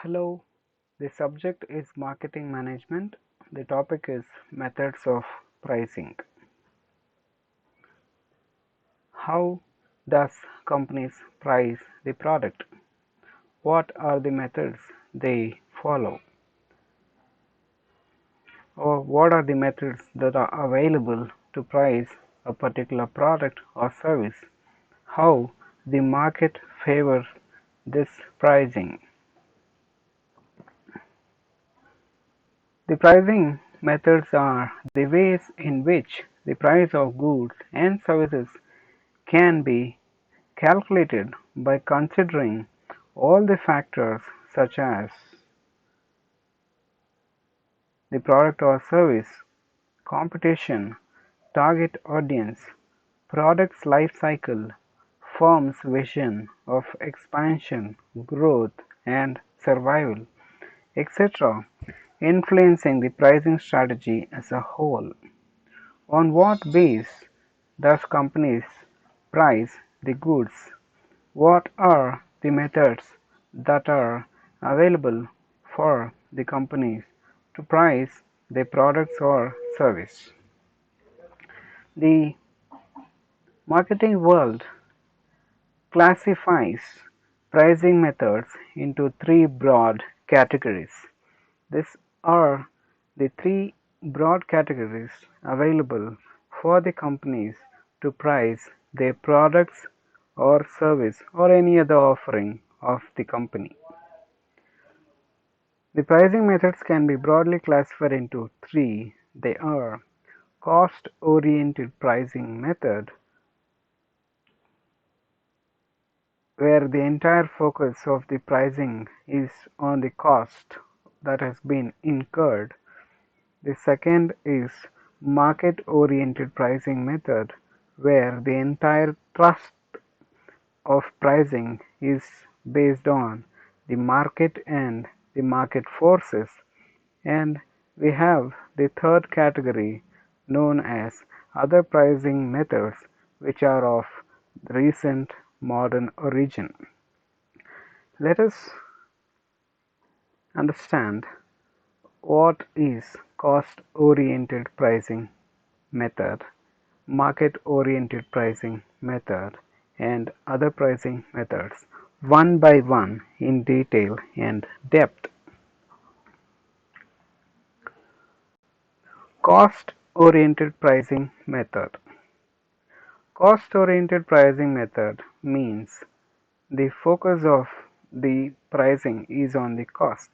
Hello, the subject is marketing management. The topic is methods of pricing. How does companies price the product? What are the methods they follow? Or what are the methods that are available to price a particular product or service? How the market favors this pricing? The pricing methods are the ways in which the price of goods and services can be calculated by considering all the factors such as the product or service, competition, target audience, product's life cycle, firm's vision of expansion, growth, and survival, etc., influencing the pricing strategy as a whole. On what base does companies price the goods? What are the methods that are available for the companies to price their products or service? The marketing world classifies pricing methods into three broad categories. These are the three broad categories available for the companies to price their products or service or any other offering of the company. The pricing methods can be broadly classified into three. They are cost-oriented pricing method, where the entire focus of the pricing is on the cost that has been incurred. The second is market-oriented pricing method, where the entire thrust of pricing is based on the market and the market forces. And we have the third category known as other pricing methods, which are of recent modern origin. Let us understand what is cost-oriented pricing method, market-oriented pricing method, and other pricing methods one by one in detail and depth. Cost-oriented pricing method. Cost-oriented pricing method means the focus of the pricing is on the cost.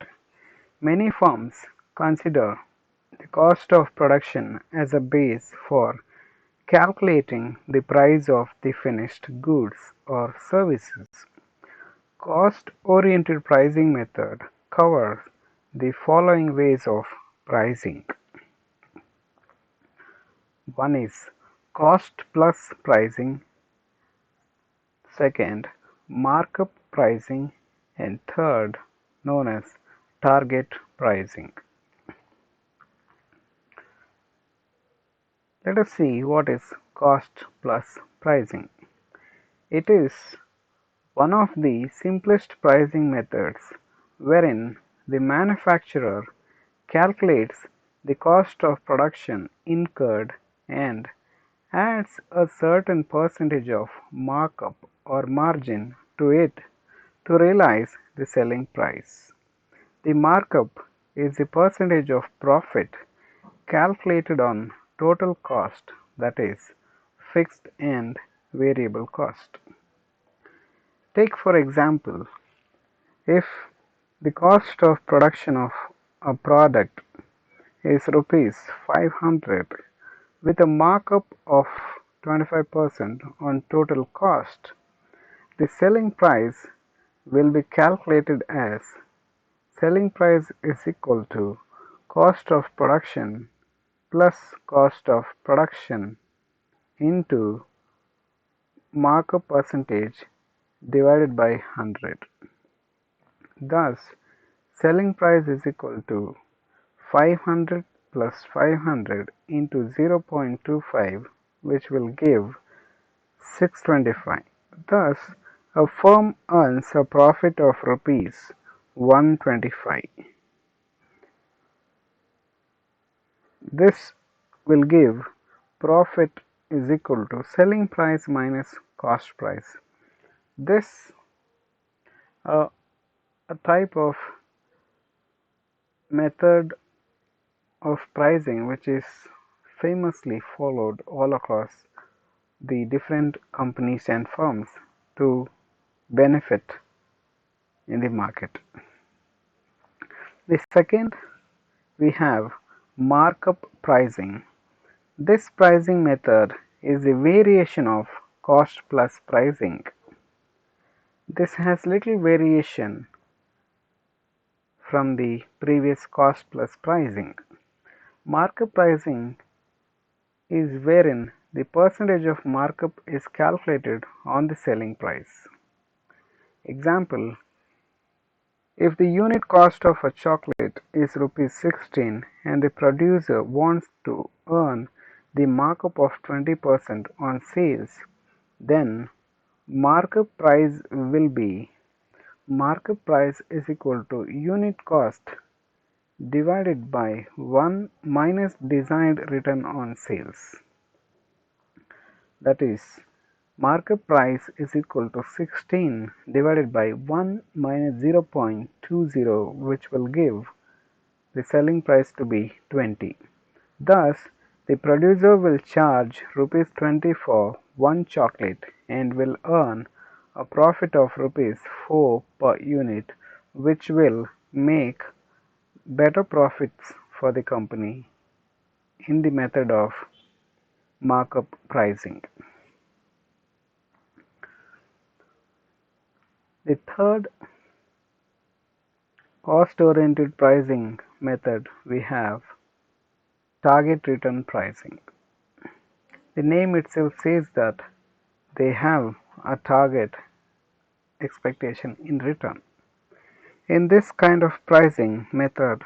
Many firms consider the cost of production as a base for calculating the price of the finished goods or services. Cost-oriented pricing method covers the following ways of pricing. One is cost plus pricing, second markup pricing, and third known as target pricing. Let us see what is cost plus pricing. It is one of the simplest pricing methods wherein the manufacturer calculates the cost of production incurred and adds a certain percentage of markup or margin to it to realize the selling price. The markup is the percentage of profit calculated on total cost, that is, fixed and variable cost. Take for example, if the cost of production of a product is rupees 500 with a markup of 25% on total cost, the selling price will be calculated as selling price is equal to cost of production plus cost of production into markup percentage divided by 100. Thus, selling price is equal to 500 plus 500 into 0.25, which will give 625. Thus, a firm earns a profit of rupees 125. This will give profit is equal to selling price minus cost price. This a type of method of pricing which is famously followed all across the different companies and firms to benefit in the market. The second, we have markup pricing. This pricing method is a variation of cost plus pricing. This has little variation from the previous cost plus pricing. Markup pricing is wherein the percentage of markup is calculated on the selling price. Example, if the unit cost of a chocolate is rupees 16 and the producer wants to earn the markup of 20% on sales, then markup price will be markup price is equal to unit cost divided by 1 minus designed return on sales. That is, markup price is equal to 16 divided by 1 minus 0.20, which will give the selling price to be 20. Thus, the producer will charge rupees 20 for one chocolate and will earn a profit of rupees 4 per unit, which will make better profits for the company in the method of markup pricing. The third cost-oriented pricing method we have target return pricing. The name itself says that they have a target expectation in return. In this kind of pricing method,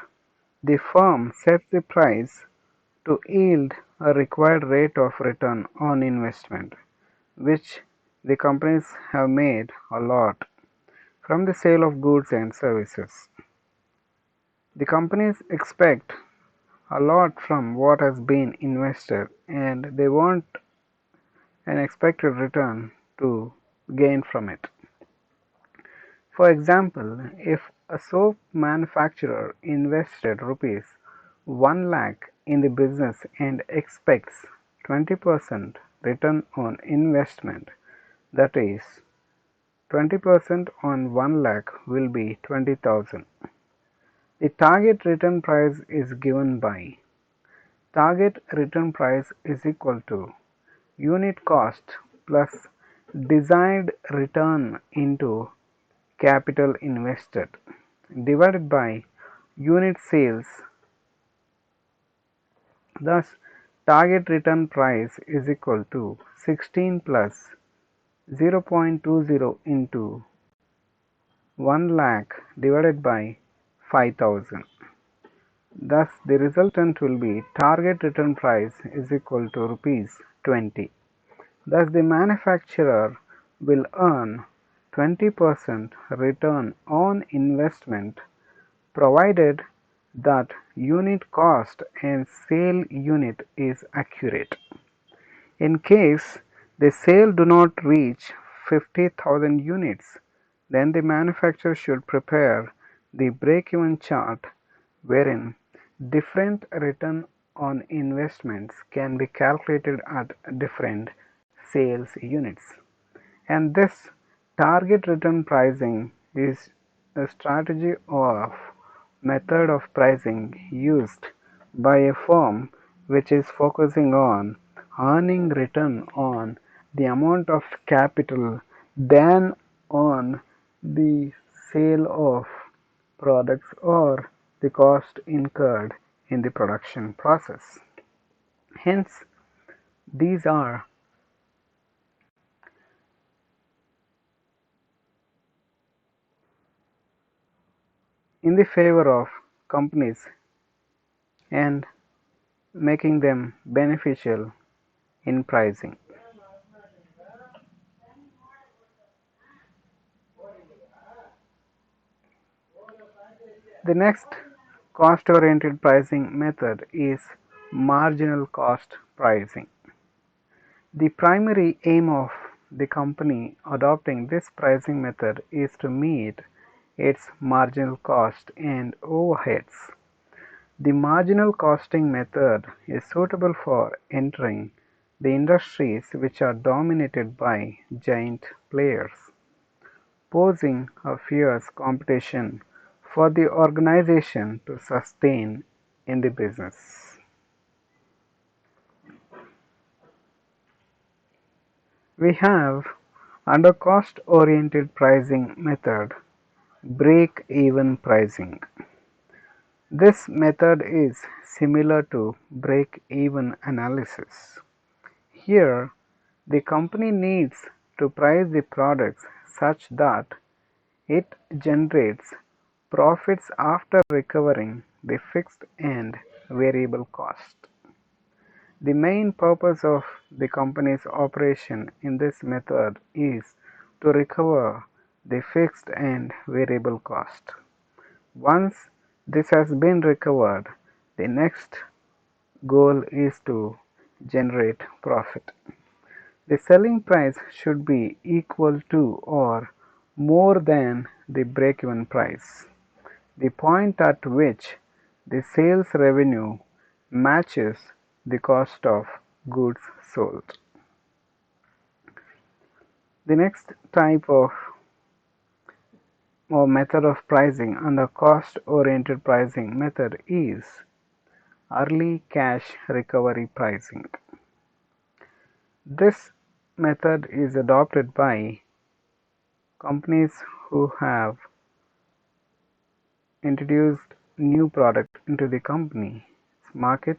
the firm sets the price to yield a required rate of return on investment, which the companies have made a lot from the sale of goods and services. The companies expect a lot from what has been invested and they want an expected return to gain from it. For example, if a soap manufacturer invested rupees 1 lakh in the business and expects 20% return on investment, that is 20% on 1 lakh will be 20,000. The target return price is given by target return price is equal to unit cost plus desired return into capital invested divided by unit sales. Thus, target return price is equal to 16 plus 0.20 into 1 lakh divided by 5,000. Thus, the resultant will be target return price is equal to rupees 20. Thus, the manufacturer will earn 20% return on investment provided that unit cost and sale unit is accurate. In case the sale do not reach 50,000 units, then the manufacturer should prepare the break-even chart wherein different return on investments can be calculated at different sales units. And this target return pricing is a strategy of method of pricing used by a firm which is focusing on earning return on the amount of capital than on the sale of products or the cost incurred in the production process. Hence, these are in the favor of companies and making them beneficial in pricing. The next cost-oriented pricing method is marginal cost pricing. The primary aim of the company adopting this pricing method is to meet its marginal cost and overheads. The marginal costing method is suitable for entering the industries which are dominated by giant players, posing a fierce competition for the organization to sustain in the business. We have, under cost-oriented pricing method, break-even pricing. This method is similar to break-even analysis. Here, the company needs to price the products such that it generates profits after recovering the fixed and variable cost. The main purpose of the company's operation in this method is to recover the fixed and variable cost. Once this has been recovered, the next goal is to generate profit. The selling price should be equal to or more than the break-even price, the point at which the sales revenue matches the cost of goods sold. The next type of or method of pricing under cost-oriented pricing method is early cash recovery pricing. This method is adopted by companies who have introduced new product into the company market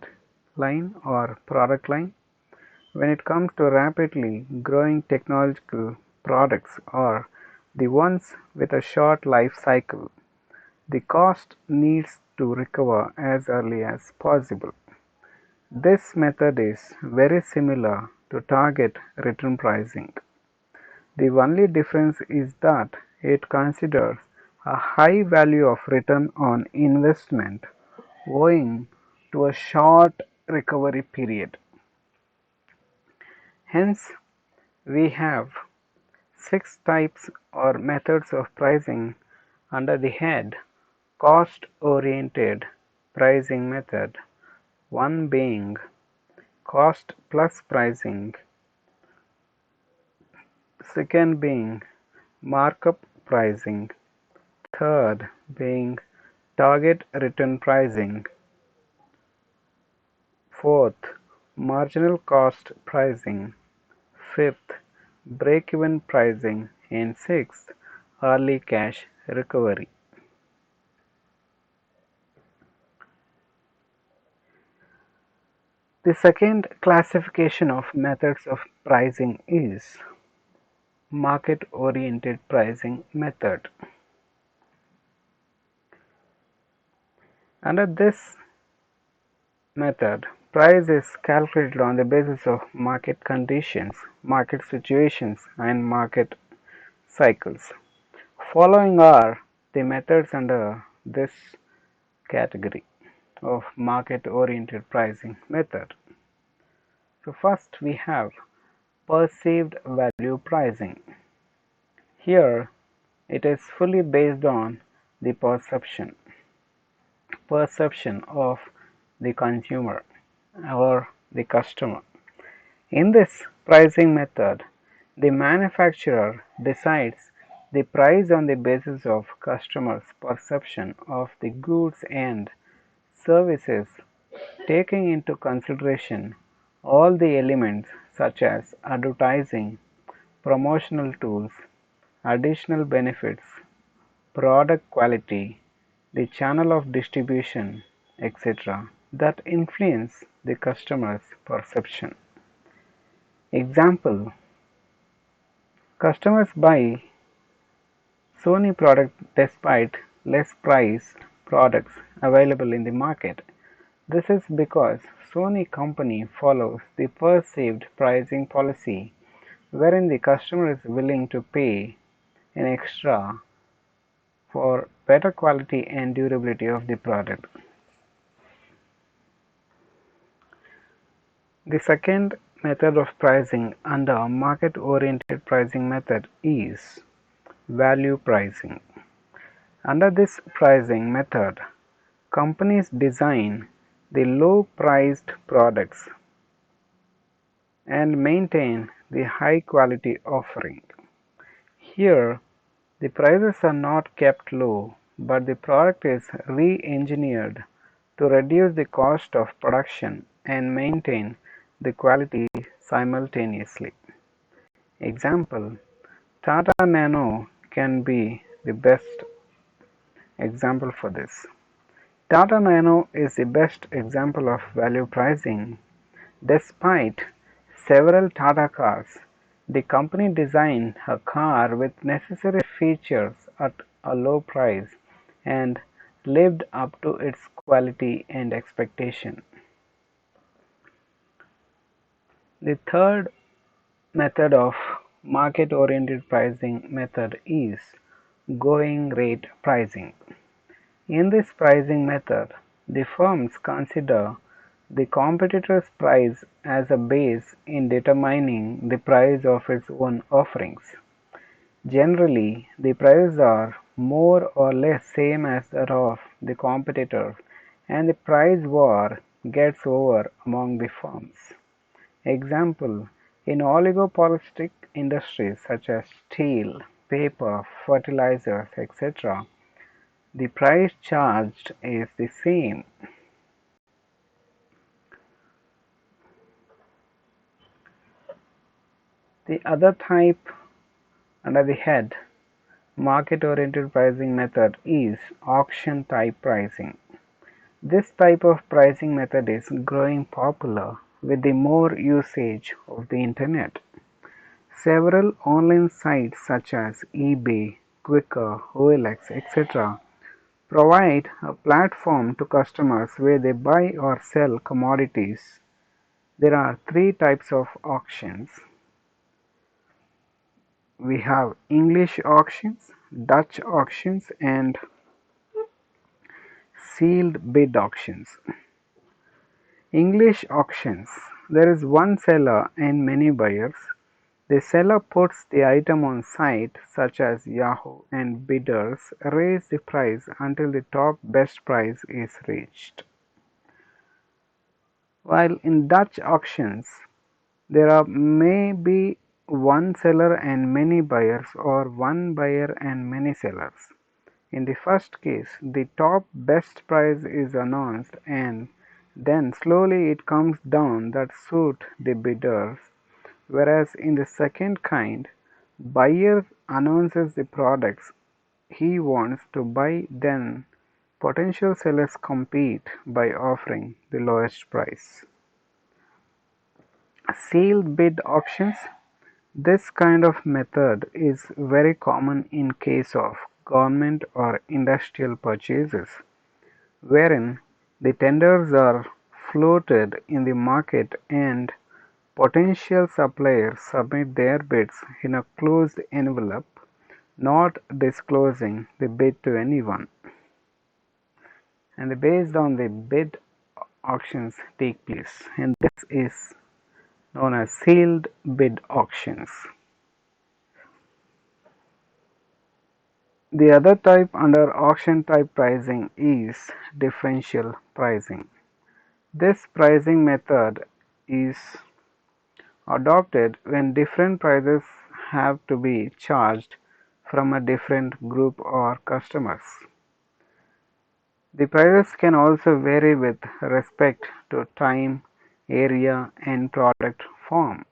line or product line. When it comes to rapidly growing technological products or the ones with a short life cycle, the cost needs to recover as early as possible. This method is very similar to target return pricing. The only difference is that it considers a high value of return on investment owing to a short recovery period. Hence, we have 6 types or methods of pricing under the head cost-oriented pricing method, one being cost plus pricing, second being markup pricing, third being target return pricing, fourth marginal cost pricing, fifth break-even pricing, and sixth early cash recovery. The second classification of methods of pricing is market-oriented pricing method. Under this method, price is calculated on the basis of market conditions, market situations, and market cycles. Following are the methods under this category of market-oriented pricing method. So first we have perceived value pricing. Here it is fully based on the perception of the consumer or the customer. In this pricing method, the manufacturer decides the price on the basis of customers' perception of the goods and services, taking into consideration all the elements such as advertising, promotional tools, additional benefits, product quality, the channel of distribution, etc., that influence the customer's perception. Example: customers buy Sony product despite less priced products available in the market. This is because Sony company follows the perceived pricing policy wherein the customer is willing to pay an extra for better quality and durability of the product. The second method of pricing under market-oriented pricing method is value pricing. Under this pricing method, companies design the low-priced products and maintain the high-quality offering. Here, the prices are not kept low, but the product is re-engineered to reduce the cost of production and maintain the quality simultaneously. Example: Tata Nano can be the best example for this. Tata Nano is the best example of value pricing. Despite several Tata cars, the company designed a car with necessary features at a low price and lived up to its quality and expectation. The third method of market-oriented pricing method is going rate pricing. In this pricing method, the firms consider the competitor's price as a base in determining the price of its own offerings. Generally, the prices are more or less same as that of the competitors, and the price war gets over among the firms. Example: in oligopolistic industries such as steel, paper, fertilizers, etc., the price charged is the same. The other type under the head market-oriented pricing method is auction-type pricing. This type of pricing method is growing popular with the more usage of the internet. Several online sites such as eBay, Quikr, OLX, etc. provide a platform to customers where they buy or sell commodities. There are three types of auctions. We have English auctions, Dutch auctions, and sealed bid auctions. English auctions: there is one seller and many buyers. The seller puts the item on sites such as Yahoo and bidders raise the price until the top best price is reached. While in Dutch auctions, there may be one seller and many buyers or one buyer and many sellers. In the first case, the top best price is announced and then slowly it comes down that suit the bidders, whereas in the second kind, buyer announces the products he wants to buy, then potential sellers compete by offering the lowest price. Sealed bid auctions: this kind of method is very common in case of government or industrial purchases, wherein the tenders are floated in the market and potential suppliers submit their bids in a closed envelope, not disclosing the bid to anyone. And based on the bid, auctions take place, and this is known as sealed bid auctions. The other type under auction type pricing is differential pricing. This pricing method is adopted when different prices have to be charged from a different group or customers. The prices can also vary with respect to time, area, and product form.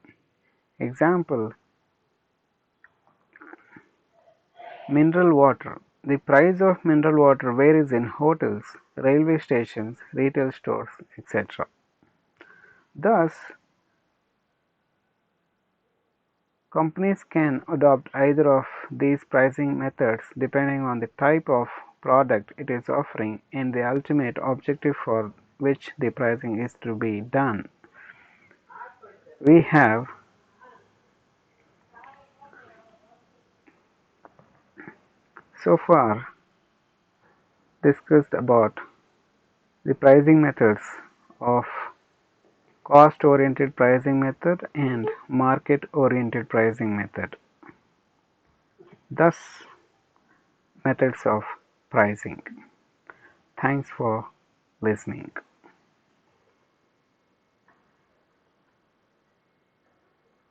Example: mineral water. The price of mineral water varies in hotels, railway stations, retail stores, etc. Thus, companies can adopt either of these pricing methods depending on the type of product it is offering and the ultimate objective for which the pricing is to be done. We have so far discussed about the pricing methods of cost-oriented pricing method and market-oriented pricing method. Thus, methods of pricing. Thanks for listening.